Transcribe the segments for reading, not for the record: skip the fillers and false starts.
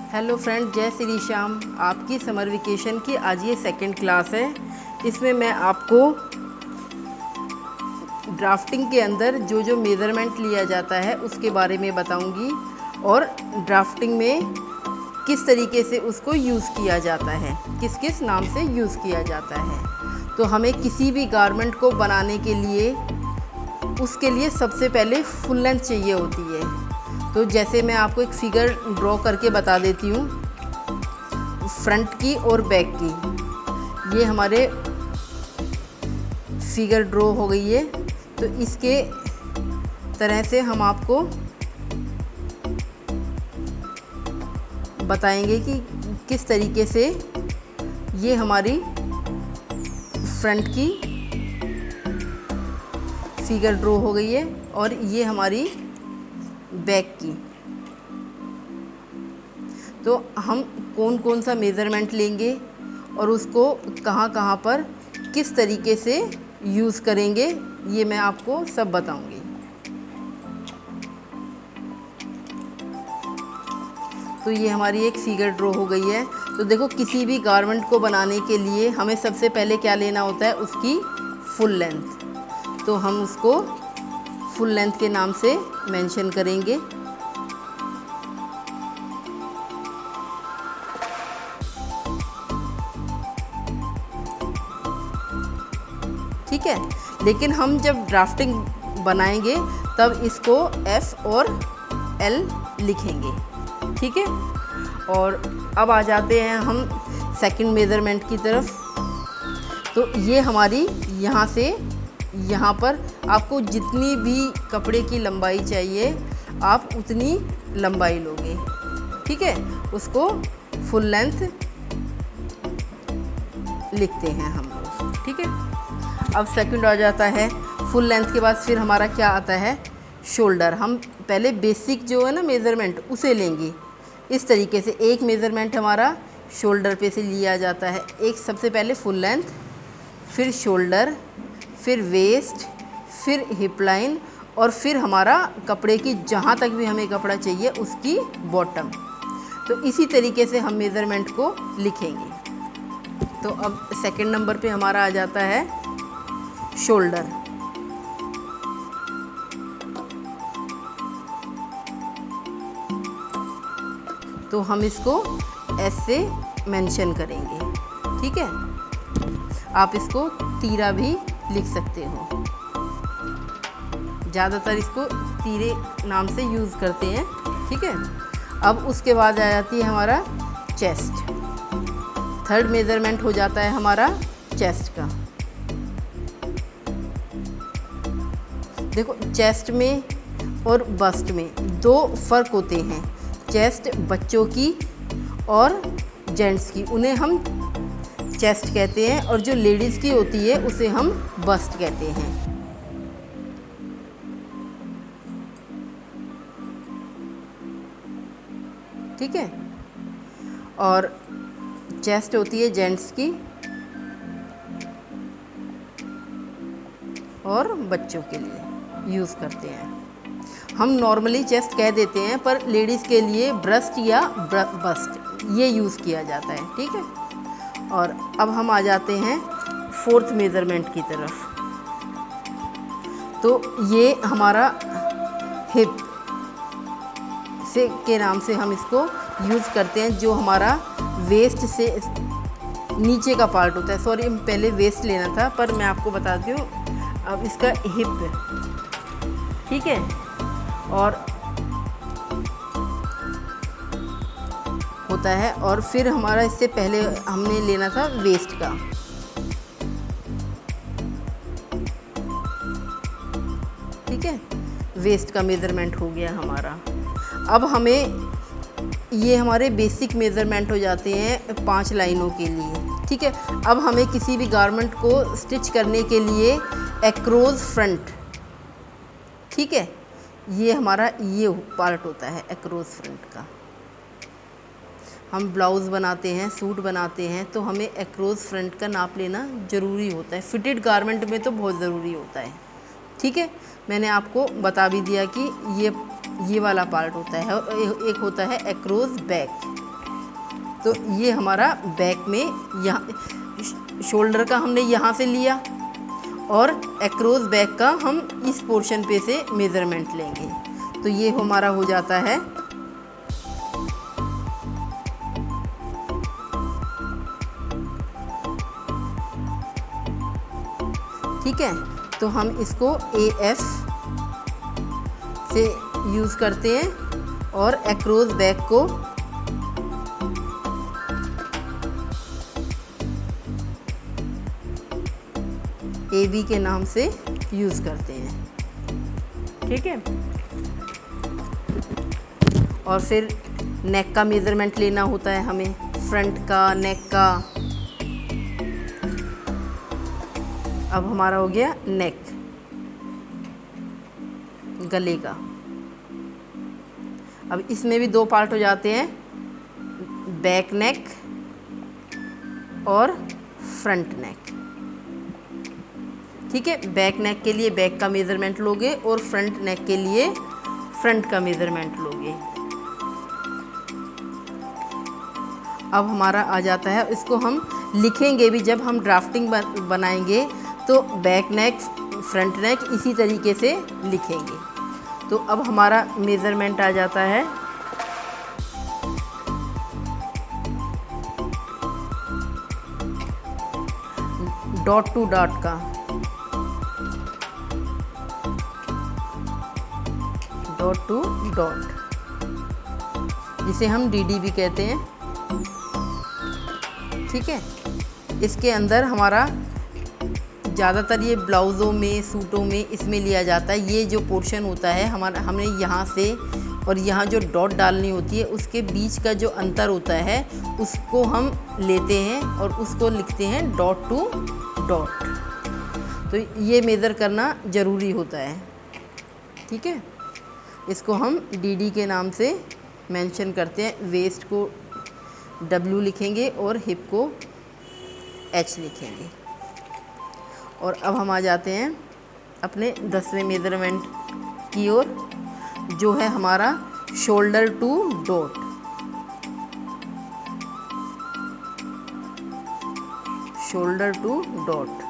Hello friend, जय श्री श्याम। आपकी summer vacation की आज ये सेकंड क्लास है। इसमें मैं आपको ड्राफ्टिंग के अंदर जो जो मेज़रमेंट लिया जाता है उसके बारे में बताऊंगी और ड्राफ्टिंग में किस तरीके से उसको यूज़ किया जाता है, किस किस नाम से यूज़ किया जाता है। तो हमें किसी भी गारमेंट को बनाने के लिए उसके लिए सबसे पहले फुल लेंथ चाहिए होती है। तो जैसे मैं आपको एक फिगर ड्रॉ करके बता देती हूँ, फ्रंट की और बैक की। ये हमारे फिगर ड्रॉ हो गई है। तो इसके तरह से हम आपको बताएंगे कि किस तरीके से ये हमारी फ्रंट की फिगर ड्रॉ हो गई है और ये हमारी बैक की। तो हम कौन कौन सा मेज़रमेंट लेंगे और उसको कहाँ कहाँ पर किस तरीके से यूज़ करेंगे, ये मैं आपको सब बताऊंगी। तो ये हमारी एक फिगर ड्रॉ हो गई है। तो देखो, किसी भी गारमेंट को बनाने के लिए हमें सबसे पहले क्या लेना होता है, उसकी फुल लेंथ। तो हम उसको फुल लेंथ के नाम से मेंशन करेंगे। ठीक है, लेकिन हम जब ड्राफ्टिंग बनाएंगे तब इसको F और L लिखेंगे। ठीक है, और अब आ जाते हैं हम सेकंड मेज़रमेंट की तरफ। तो ये हमारी यहाँ से यहाँ पर आपको जितनी भी कपड़े की लंबाई चाहिए आप उतनी लंबाई लोगे। ठीक है, उसको फुल लेंथ लिखते हैं हम लोग। ठीक है, अब सेकंड आ जाता है फुल लेंथ के बाद फिर हमारा क्या आता है, शोल्डर। हम पहले बेसिक जो है ना मेज़रमेंट उसे लेंगे। इस तरीके से एक मेज़रमेंट हमारा शोल्डर पे से लिया जाता है। एक सबसे पहले फुल लेंथ, फिर शोल्डर, फिर वेस्ट, फिर हिप लाइन और फिर हमारा कपड़े की जहाँ तक भी हमें कपड़ा चाहिए उसकी बॉटम। तो इसी तरीके से हम मेज़रमेंट को लिखेंगे। तो अब सेकंड नंबर पे हमारा आ जाता है शोल्डर। तो हम इसको S से मेंशन करेंगे। ठीक है, आप इसको तीरा भी लिख सकते हो। ज़्यादातर इसको तीरे नाम से यूज़ करते हैं। ठीक है, अब उसके बाद आ जाती है हमारा चेस्ट। थर्ड मेज़रमेंट हो जाता है हमारा चेस्ट का। देखो, चेस्ट में और बस्ट में दो फ़र्क होते हैं। चेस्ट बच्चों की और जेंट्स की, उन्हें हम चेस्ट कहते हैं, और जो लेडीज़ की होती है उसे हम बस्ट कहते हैं। ठीक है, और चेस्ट होती है जेंट्स की और बच्चों के लिए यूज़ करते हैं। हम नॉर्मली चेस्ट कह देते हैं, पर लेडीज़ के लिए ब्रेस्ट या बस्ट ये यूज़ किया जाता है। ठीक है, और अब हम आ जाते हैं फोर्थ मेज़रमेंट की तरफ। तो ये हमारा हिप से के नाम से हम इसको यूज़ करते हैं, जो हमारा वेस्ट से नीचे का पार्ट होता है। सॉरी, पहले वेस्ट लेना था, पर मैं आपको बताती हूँ अब इसका हिप। ठीक है, और होता है, और फिर हमारा इससे पहले हमने लेना था वेस्ट का। ठीक है, वेस्ट का मेज़रमेंट हो गया हमारा। अब हमें ये हमारे बेसिक मेज़रमेंट हो जाते हैं 5 लाइनों के लिए। ठीक है, अब हमें किसी भी गारमेंट को स्टिच करने के लिए एक्रोस फ्रंट, ठीक है, ये हमारा ये पार्ट होता है एक्रोस फ्रंट का। हम ब्लाउज़ बनाते हैं, सूट बनाते हैं, तो हमें एक्रोस फ्रंट का नाप लेना ज़रूरी होता है। फिटेड गारमेंट में तो बहुत ज़रूरी होता है। ठीक है, मैंने आपको बता भी दिया कि ये वाला पार्ट होता है, और एक होता है एक्रोस बैक। तो ये हमारा बैक में यहाँ शोल्डर का हमने यहाँ से लिया और एक्रॉस बैक का हम इस पोर्शन पे से मेज़रमेंट लेंगे। तो ये हमारा हो जाता है ठीक है। तो हम इसको AF से यूज़ करते हैं और एक्रॉस बैक को AB के नाम से यूज़ करते हैं, ठीक है। और फिर नेक का मेज़रमेंट लेना होता है हमें, फ्रंट का, नेक का। अब हमारा हो गया नेक, गले का। अब इसमें भी दो पार्ट हो जाते हैं, बैक नेक और फ्रंट नेक, ठीक है। बैक नेक के लिए बैक का मेज़रमेंट लोगे और फ्रंट नेक के लिए फ्रंट का मेज़रमेंट लोगे। अब हमारा आ जाता है, इसको हम लिखेंगे भी जब हम ड्राफ्टिंग बनाएंगे तो बैक नेक फ्रंट नेक इसी तरीके से लिखेंगे। तो अब हमारा मेज़रमेंट आ जाता है डॉट टू डॉट का, डॉट टू डॉट, जिसे हम DD भी कहते हैं, ठीक है। इसके अंदर हमारा ज़्यादातर ये ब्लाउज़ों में, सूटों में इसमें लिया जाता है। ये जो पोर्शन होता है हमारा, हमने यहाँ से और यहाँ जो डॉट डालनी होती है उसके बीच का जो अंतर होता है उसको हम लेते हैं और उसको लिखते हैं डॉट टू डॉट। तो ये मेज़र करना ज़रूरी होता है, ठीक है। इसको हम DD के नाम से मेंशन करते हैं। वेस्ट को W लिखेंगे और हिप को H लिखेंगे। और अब हम आ जाते हैं अपने 10वें मेज़रमेंट की ओर, जो है हमारा shoulder to dot. Shoulder to dot,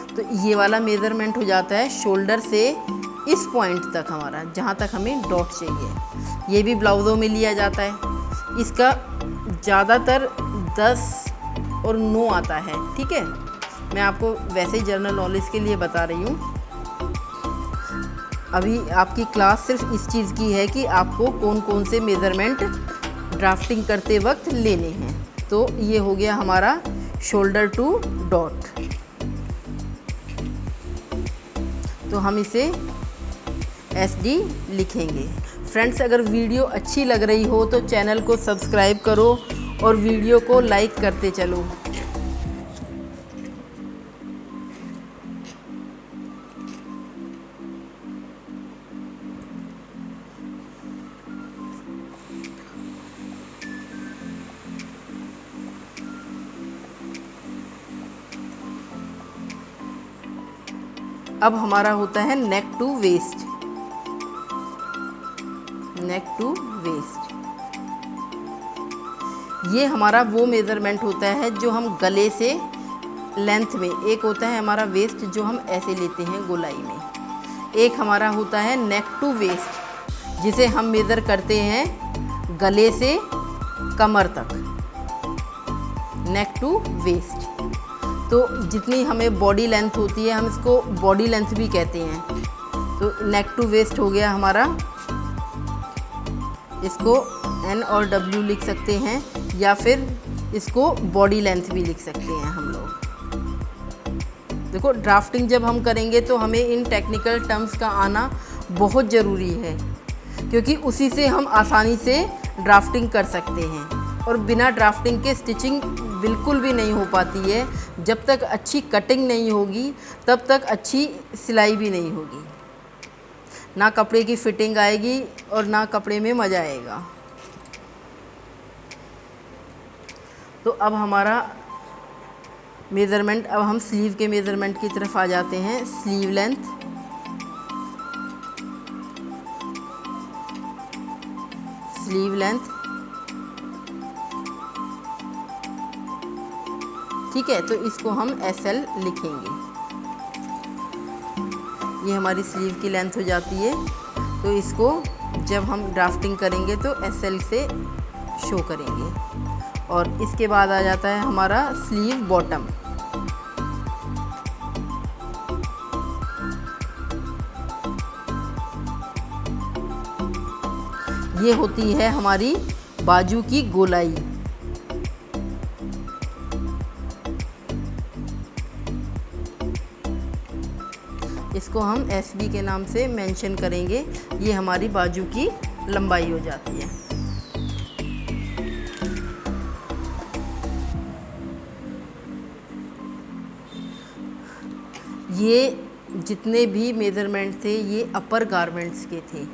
तो ये वाला मेज़रमेंट हो जाता है शोल्डर से इस पॉइंट तक हमारा, जहाँ तक हमें डॉट चाहिए। ये भी ब्लाउज़ों में लिया जाता है। इसका ज़्यादातर 10 और 9 आता है, ठीक है। मैं आपको वैसे ही जनरल नॉलेज के लिए बता रही हूँ। अभी आपकी क्लास सिर्फ इस चीज़ की है कि आपको कौन कौन से मेज़रमेंट ड्राफ्टिंग करते वक्त लेने हैं। तो ये हो गया हमारा शोल्डर टू डॉट। तो हम इसे SD लिखेंगे। फ्रेंड्स, अगर वीडियो अच्छी लग रही हो तो चैनल को सब्सक्राइब करो और वीडियो को लाइक करते चलो। अब हमारा होता है neck to waist. Neck to waist, ये हमारा वो मेज़रमेंट होता है जो हम गले से लेंथ में, एक होता है हमारा वेस्ट जो हम ऐसे लेते हैं गोलाई में, एक हमारा होता है नेक टू वेस्ट जिसे हम मेज़र करते हैं गले से कमर तक। नेक टू वेस्ट, तो जितनी हमें बॉडी लेंथ होती है हम इसको बॉडी लेंथ भी कहते हैं। तो नेक टू वेस्ट हो गया हमारा। इसको N और W लिख सकते हैं या फिर इसको बॉडी लेंथ भी लिख सकते हैं हम लोग। देखो, ड्राफ्टिंग जब हम करेंगे तो हमें इन टेक्निकल टर्म्स का आना बहुत ज़रूरी है, क्योंकि उसी से हम आसानी से ड्राफ्टिंग कर सकते हैं। और बिना ड्राफ्टिंग के स्टिचिंग बिल्कुल भी नहीं हो पाती है। जब तक अच्छी कटिंग नहीं होगी तब तक अच्छी सिलाई भी नहीं होगी, ना कपड़े की फिटिंग आएगी और ना कपड़े में मज़ा आएगा। तो अब हमारा मेज़रमेंट, अब हम स्लीव के मेज़रमेंट की तरफ आ जाते हैं। स्लीव लेंथ, स्लीव लेंथ ठीक है, तो इसको हम SL लिखेंगे। ये हमारी स्लीव की लेंथ हो जाती है, तो इसको जब हम ड्राफ्टिंग करेंगे तो SL से शो करेंगे। और इसके बाद आ जाता है हमारा स्लीव बॉटम। ये होती है हमारी बाजू की गोलाई। इसको हम SB के नाम से मेंशन करेंगे। ये हमारी बाजू की लंबाई हो जाती है। ये जितने भी मेज़रमेंट थे ये अपर गारमेंट्स के थे,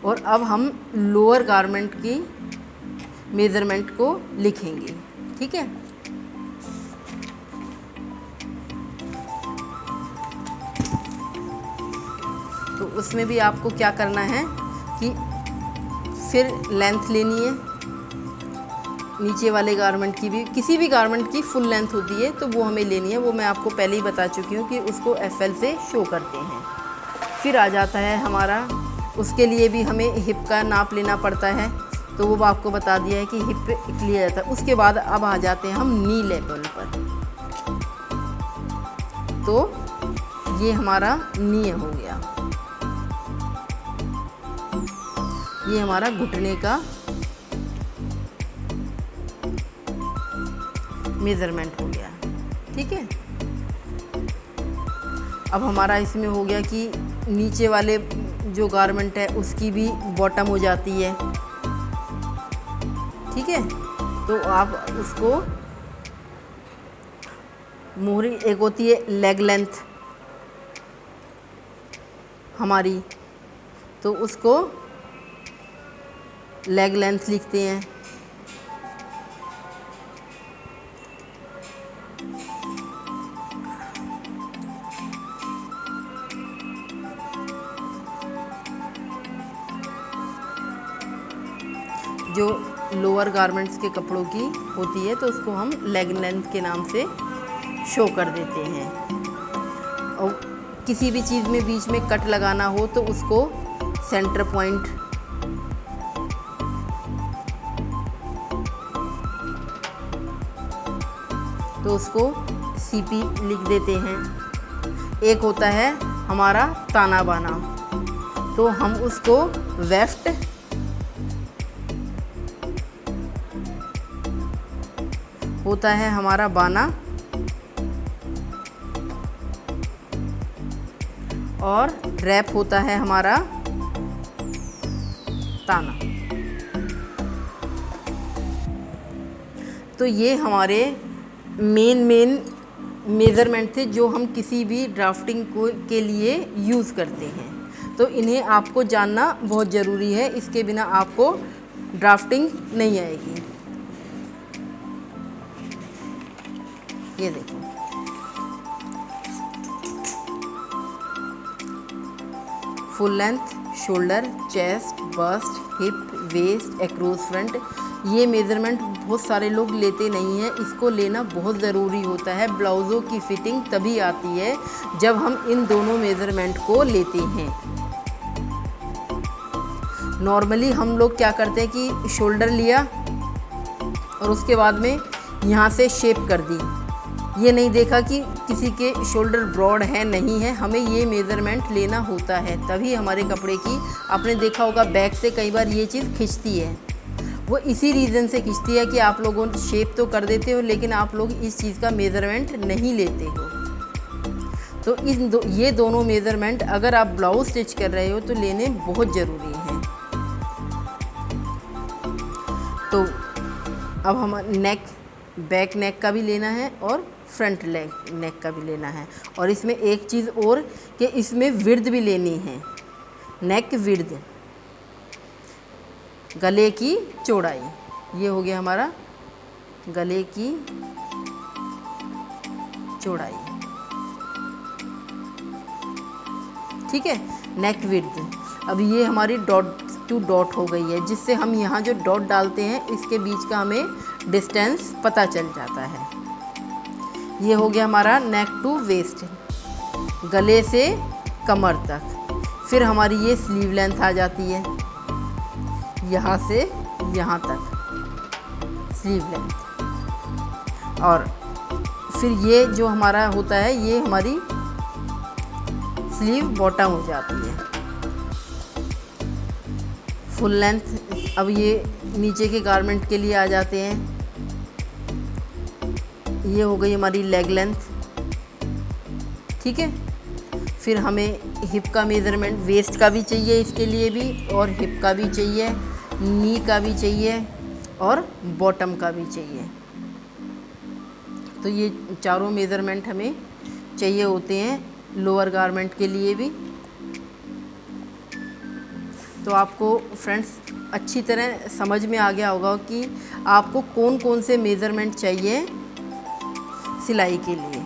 और अब हम लोअर गारमेंट की मेज़रमेंट को लिखेंगे। ठीक है, तो उसमें भी आपको क्या करना है कि फिर लेंथ लेनी है नीचे वाले गारमेंट की भी। किसी भी गारमेंट की फुल लेंथ होती है तो वो हमें लेनी है, वो मैं आपको पहले ही बता चुकी हूँ कि उसको FL से शो करते हैं। फिर आ जाता है हमारा, उसके लिए भी हमें हिप का नाप लेना पड़ता है, तो वो आपको बता दिया है कि हिप लिया जाता है। उसके बाद अब आ जाते हैं हम नी लेवल पर। तो ये हमारा नी हो गया, ये हमारा घुटने का मेज़रमेंट हो गया। ठीक है, अब हमारा इसमें हो गया कि नीचे वाले जो गारमेंट है उसकी भी बॉटम हो जाती है। ठीक है, तो आप उसको मोहरी, एक होती है लेग लेंथ हमारी, तो उसको लेग लेंथ लिखते हैं। जो लोअर गारमेंट्स के कपड़ों की होती है तो उसको हम लेग लेंथ के नाम से शो कर देते हैं। और किसी भी चीज़ में बीच में कट लगाना हो तो उसको सेंटर पॉइंट तो उसको CP लिख देते हैं। एक होता है हमारा ताना बाना, तो हम उसको वेफ्ट होता है हमारा बाना, और रैप होता है हमारा ताना। तो ये हमारे मेन मेज़रमेंट थे जो हम किसी भी ड्राफ्टिंग के लिए यूज़ करते हैं। तो इन्हें आपको जानना बहुत ज़रूरी है, इसके बिना आपको ड्राफ्टिंग नहीं आएगी। ये देखो, full length, shoulder, chest, bust, hip, waist, across front. ये मेज़रमेंट बहुत सारे लोग लेते नहीं हैं, इसको लेना बहुत ज़रूरी होता है। ब्लाउज़ों की फ़िटिंग तभी आती है जब हम इन दोनों मेज़रमेंट को लेते हैं। नॉर्मली हम लोग क्या करते हैं कि शोल्डर लिया और उसके बाद में यहाँ से शेप कर दी, ये नहीं देखा कि किसी के शोल्डर ब्रॉड है नहीं है। हमें ये मेज़रमेंट लेना होता है, तभी हमारे कपड़े की, आपने देखा होगा बैक से कई बार ये चीज़ खिंचती है, वो इसी रीज़न से खिंचती है कि आप लोगों शेप तो कर देते हो लेकिन आप लोग इस चीज़ का मेज़रमेंट नहीं लेते हो। तो ये दोनों मेज़रमेंट अगर आप ब्लाउज स्टिच कर रहे हो तो लेने बहुत ज़रूरी हैं। तो अब हम नेक, बैक नेक का भी लेना है और फ्रंट नेक का भी लेना है। और इसमें एक चीज़ और कि इसमें विड्थ भी लेनी है, नेक विड्थ, गले की चौड़ाई। ये हो गया हमारा गले की चौड़ाई। ठीक है, नेक विड्थ। अब ये हमारी डॉट टू डॉट हो गई है, जिससे हम यहाँ जो डॉट डालते हैं इसके बीच का हमें डिस्टेंस पता चल जाता है। ये हो गया हमारा नेक टू वेस्ट, गले से कमर तक। फिर हमारी ये स्लीव लेंथ आ जाती है, यहाँ से यहाँ तक स्लीव लेंथ। और फिर ये जो हमारा होता है ये हमारी स्लीव बॉटम हो जाती है, फुल लेंथ। अब ये नीचे के गारमेंट के लिए आ जाते हैं। ये हो गई हमारी लेग लेंथ, ठीक है। फिर हमें हिप का मेज़रमेंट, वेस्ट का भी चाहिए इसके लिए भी, और हिप का भी चाहिए, नी का भी चाहिए, और बॉटम का भी चाहिए। तो ये चारों मेज़रमेंट हमें चाहिए होते हैं लोअर गारमेंट के लिए भी। तो आपको फ्रेंड्स अच्छी तरह समझ में आ गया होगा कि आपको कौन कौन से मेज़रमेंट चाहिए सिलाई के लिए।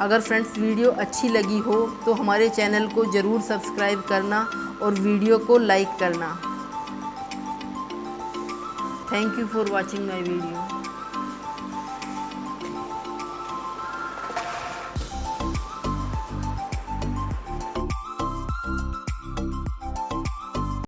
अगर फ्रेंड्स वीडियो अच्छी लगी हो तो हमारे चैनल को ज़रूर सब्सक्राइब करना और वीडियो को लाइक करना। Thank you for watching my video.